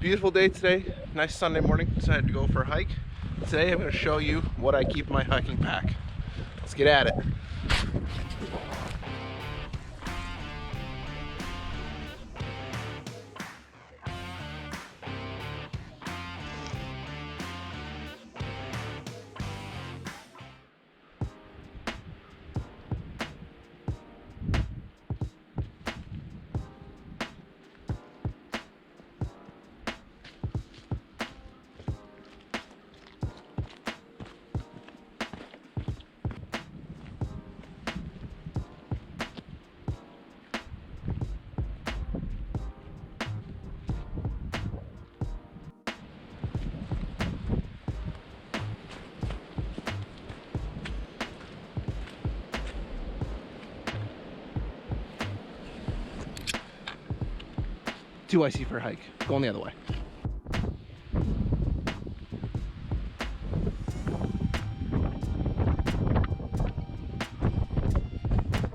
Beautiful day today, nice Sunday morning. Decided to go for a hike. Today I'm going to show you what I keep in my hiking pack. Let's get at it. Too icy for a hike. Going the other way.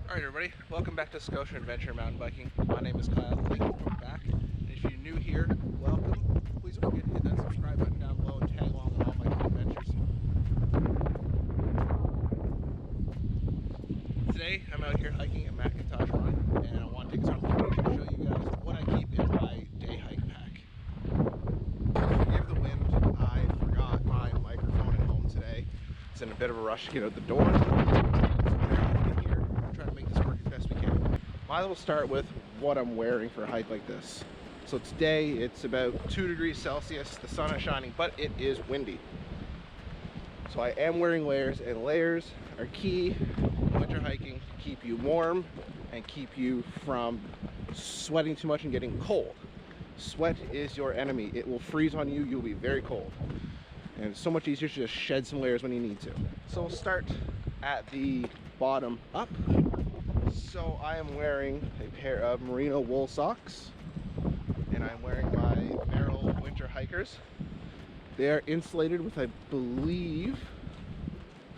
Alright everybody, welcome back to Scotia Adventure Mountain Biking. My name is Kyle. Thank you for coming back. And if you're new here, welcome. Please don't forget to hit that subscribe button down below and tag along with all my adventures. Today I'm out here hiking at McIntosh Run, and I want to take this opportunity to show you guys what I keep in my day hike pack. Forgive the wind, I forgot my microphone at home today. It's in a bit of a rush to get out the door. So we're here, try to make this work as best we can. I will start with what I'm wearing for a hike like this. So today it's about 2 degrees Celsius, the sun is shining, but it is windy. So I am wearing layers, and layers are key in winter hiking to keep you warm and keep you from sweating too much and getting cold. Sweat is your enemy. It will freeze on you, you'll be very cold. And it's so much easier to just shed some layers when you need to. So we'll start at the bottom up. So I am wearing a pair of merino wool socks, and I'm wearing my Merrell winter hikers. They are insulated with, I believe,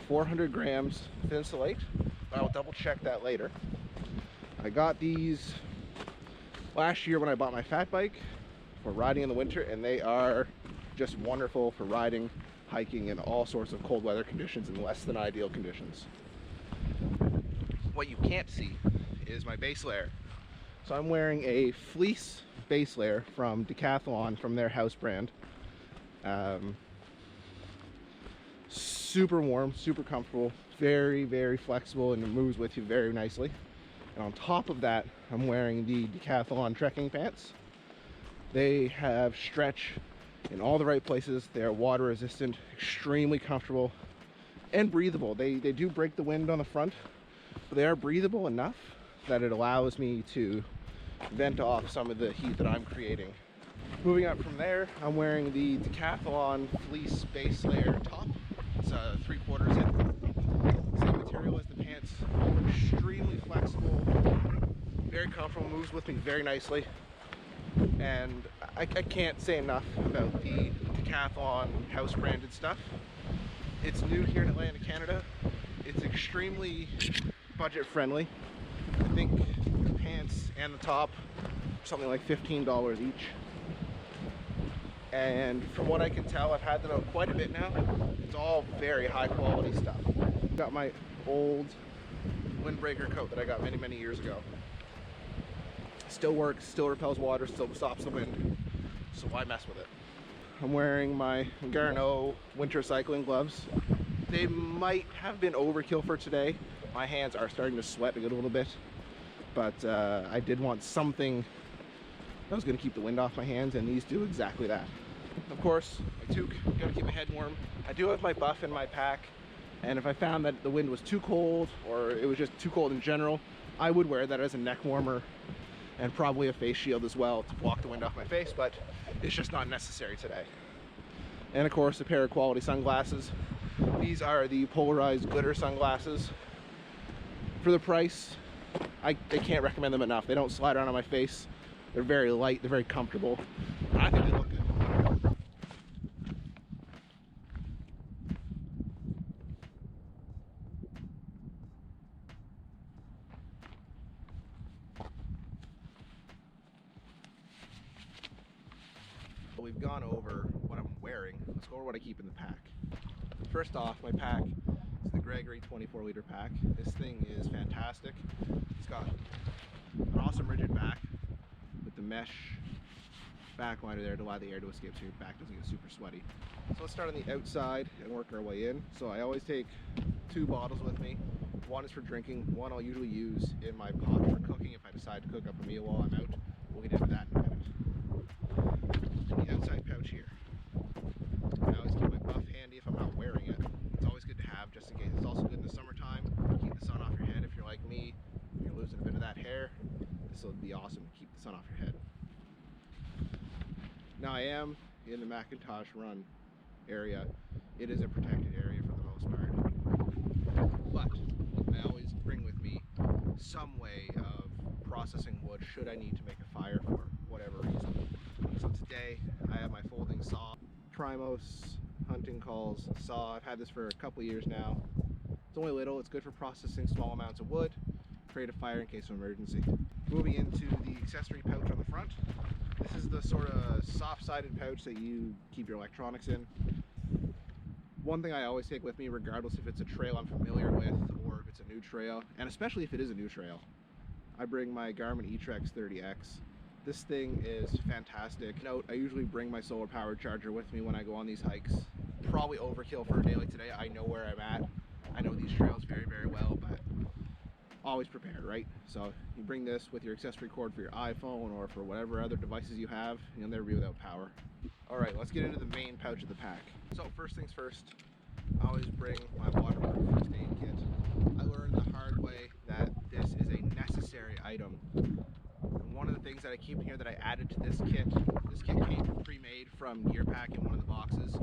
400 grams Thinsulate. I'll double check that later. I got these last year when I bought my fat bike for riding in the winter, and they are just wonderful for riding, hiking in all sorts of cold weather conditions and less than ideal conditions. What you can't see is my base layer. So I'm wearing a fleece base layer from Decathlon, from their house brand. Super warm, super comfortable, very, very flexible, and it moves with you very nicely. And on top of that, I'm wearing the Decathlon trekking pants. They have stretch in all the right places. They're water resistant, extremely comfortable, and breathable. They do break the wind on the front, but they are breathable enough that it allows me to vent off some of the heat that I'm creating. Moving up from there, I'm wearing the Decathlon fleece base layer top. It's 3/4 in. Same material as the pants. Extremely flexible, very comfortable, moves with me very nicely. And I can't say enough about the Decathlon house branded stuff. It's new here in Atlantic Canada. It's extremely budget friendly. I think the pants and the top are something like $15 each. And from what I can tell, I've had them out quite a bit now. It's all very high quality stuff. Got my old windbreaker coat that I got many, many years ago. Still works, still repels water, still stops the wind. So why mess with it? I'm wearing my Garneau winter cycling gloves. They might have been overkill for today. My hands are starting to sweat a little bit, but I did want something that was going to keep the wind off my hands, and these do exactly that. Of course, my toque, gotta keep my head warm. I do have my buff in my pack, and if I found that the wind was too cold or it was just too cold in general, I would wear that as a neck warmer and probably a face shield as well to block the wind off my face, but it's just not necessary today. And of course, a pair of quality sunglasses. These are the polarized glitter sunglasses. For the price, I can't recommend them enough. They don't slide around on my face. They're very light, they're very comfortable. I think they look good. We've gone over what I'm wearing. Let's go over what I keep in the pack. First off, my pack is the Gregory 24-liter pack. This thing is fantastic. It's got an awesome rigid back with the mesh back liner there to allow the air to escape so your back doesn't get super sweaty. So let's start on the outside and work our way in. So I always take 2 bottles with me. One is for drinking, one I'll usually use in my pot for cooking if I decide to cook up a meal while I'm out. We'll get into that in a minute. And the outside pouch here. I always keep my buff handy if I'm not wearing it. It's always good to have just in case. It's also good in the summertime. Keep the sun off your head if you're like me. You're losing a bit of that hair. This will be awesome to keep the sun off your head. Now I am in the Macintosh Run area. It is a protected area for the most part. But I always bring with me some way of processing wood should I need to make a fire for whatever reason. So today I have my folding saw, Primos Hunting Calls saw. I've had this for a couple years now. It's only little, it's good for processing small amounts of wood, create a fire in case of emergency. Moving into the accessory pouch on the front. This is the sort of soft-sided pouch that you keep your electronics in. One thing I always take with me, regardless if it's a trail I'm familiar with or if it's a new trail, and especially if it is a new trail, I bring my Garmin eTrex 30X. This thing is fantastic. Note, I usually bring my solar powered charger with me when I go on these hikes. Probably overkill for a day like today. I know where I'm at. I know these trails very, very well, but always prepared, right? So you bring this with your accessory cord for your iPhone or for whatever other devices you have. You'll never be without power. All right, let's get into the main pouch of the pack. So first things first, I always bring my waterproof first aid kit. I learned the hard way that this is a necessary item. And one of the things that I keep in here that I added to this kit came pre-made from Gearpack in one of the boxes.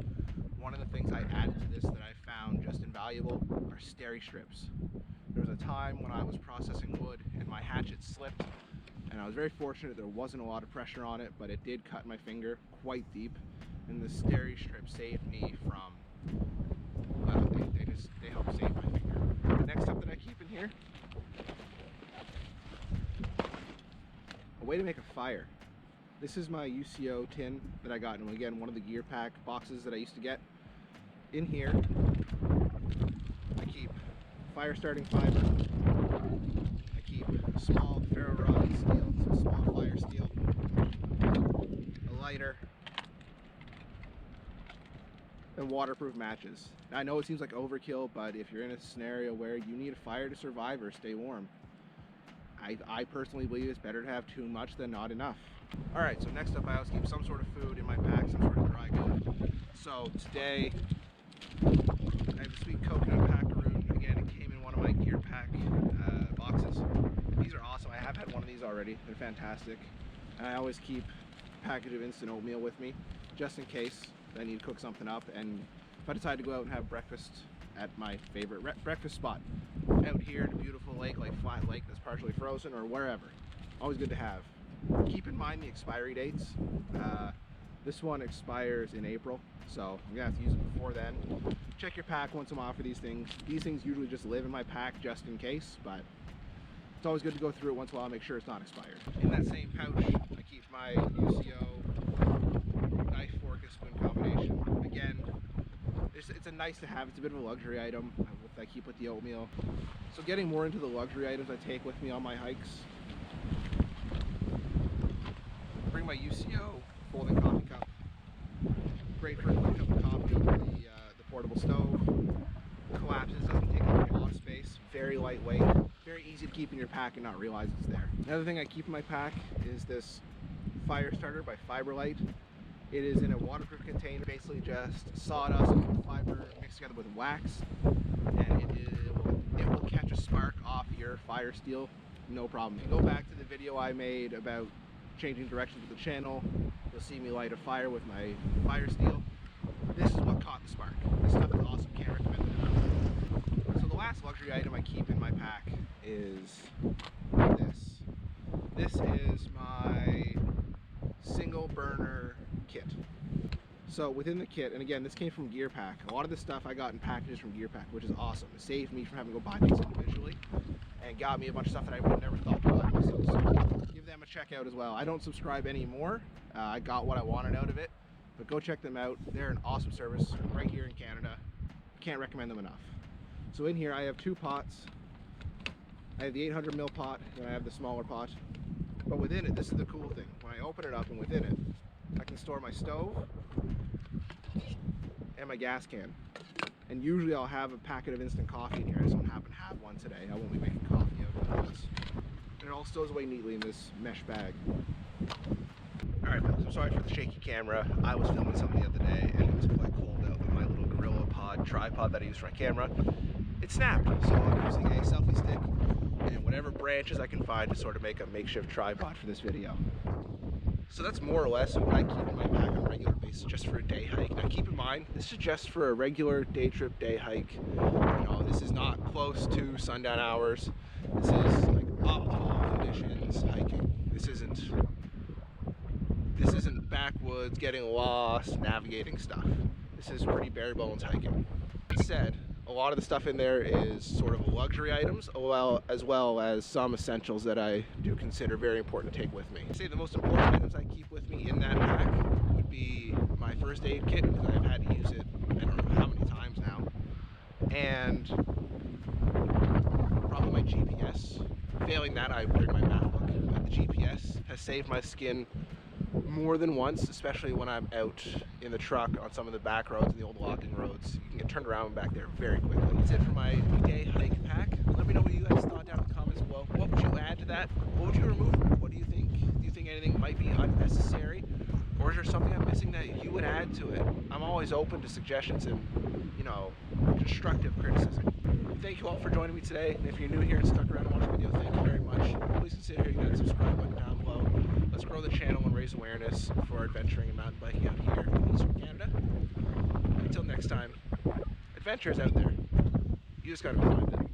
One of the things I added to this that I found just invaluable are steri strips. There was a time when I was processing wood and my hatchet slipped, and I was very fortunate there wasn't a lot of pressure on it, but it did cut my finger quite deep, and the steri strip saved me from, well, they helped save my finger. Next up that I keep in here, a way to make a fire. This is my UCO tin that I got in, again, one of the Gearpack boxes that I used to get. In here, I keep fire starting fiber. I keep a small ferro rod steel, some small fire steel, a lighter, and waterproof matches. Now, I know it seems like overkill, but if you're in a scenario where you need a fire to survive or stay warm, I personally believe it's better to have too much than not enough. All right, so next up I always keep some sort of food in my pack, some sort of dry good. So today I have a sweet coconut packaroon. Again, it came in one of my Gearpack boxes. These are awesome. I have had one of these already. They're fantastic. And I always keep a package of instant oatmeal with me just in case I need to cook something up, and if I decide to go out and have breakfast at my favorite breakfast spot out here in a beautiful lake like Flat Lake that's partially frozen or wherever. Always good to have. Keep in mind the expiry dates. This one expires in April, so I'm gonna have to use it before then. Check your pack once in a while for these things. These things usually just live in my pack just in case, but it's always good to go through it once in a while, make sure it's not expired. In that same pouch, I keep my UCO knife, fork, and spoon combination. Again, it's a nice to have. It's a bit of a luxury item that I keep with the oatmeal. So getting more into the luxury items I take with me on my hikes. I bring my UCO folding coffee cup. Great for a quick cup of coffee over the portable stove. Collapses, doesn't take up a lot of space. Very lightweight, very easy to keep in your pack and not realize it's there. Another thing I keep in my pack is this fire starter by Fiberlight. It is in a waterproof container, basically just sawdust and fiber mixed together with wax, and it will catch a spark off your fire steel, no problem. If you go back to the video I made about changing directions with the channel, you'll see me light a fire with my fire steel. This is what caught the spark. This stuff is awesome, can't recommend it enough. So the last luxury item I keep in my pack is this. This is my single burner kit. So within the kit, and again, this came from Gearpack. A lot of this stuff I got in packages from Gearpack, which is awesome. It saved me from having to go buy things individually and got me a bunch of stuff that I would have never thought to buy myself. So give them a check out as well. I don't subscribe anymore. I got what I wanted out of it. but go check them out. They're an awesome service right here in Canada. Can't recommend them enough. So in here I have 2 pots. I have the 800 ml pot and I have the smaller pot. But within it, this is the cool thing. When I open it up and within it, I can store my stove and my gas can. And usually I'll have a packet of instant coffee in here. I just don't happen to have one today. I won't be making coffee out of this. And it all stows away neatly in this mesh bag. Alright folks, I'm sorry for the shaky camera. I was filming something the other day and it was quite cold out with my little Gorilla Pod tripod that I use for my camera. It snapped, so I'm using a selfie stick and whatever branches I can find to sort of make a makeshift tripod for this video. So that's more or less what I keep in my bag on a regular basis just for a day hike. Now keep in mind, this is just for a regular day trip, day hike. You know, this is not close to sundown hours. This is like optimal conditions hiking. This isn't backwoods, getting lost, navigating stuff. This is pretty bare bones hiking. That said, a lot of the stuff in there is sort of luxury items, as well as some essentials that I do consider very important to take with me. I'd say the most important items I keep with me in that pack would be my first aid kit, because I've had to use it I don't know how many times now, and probably my GPS. Failing that, I bring my map book, but the GPS has saved my skin more than once, especially when I'm out in the truck on some of the back roads and the old logging roads. You can get turned around and back there very quickly. That's it for my day hike pack. Let me know what you guys thought down in the comments below. What would you add to that? What would you remove from it? What do you think? Do you think anything might be unnecessary? Or is there something I'm missing that you would add to it? I'm always open to suggestions and, you know, constructive criticism. Thank you all for joining me today. And if you're new here and stuck around and watched the video, thank you very much. Please consider hitting that subscribe button down below. Let's grow the channel and raise awareness for adventuring and mountain biking out here in Eastern Canada. Until next time, adventure is out there. You just gotta go find it.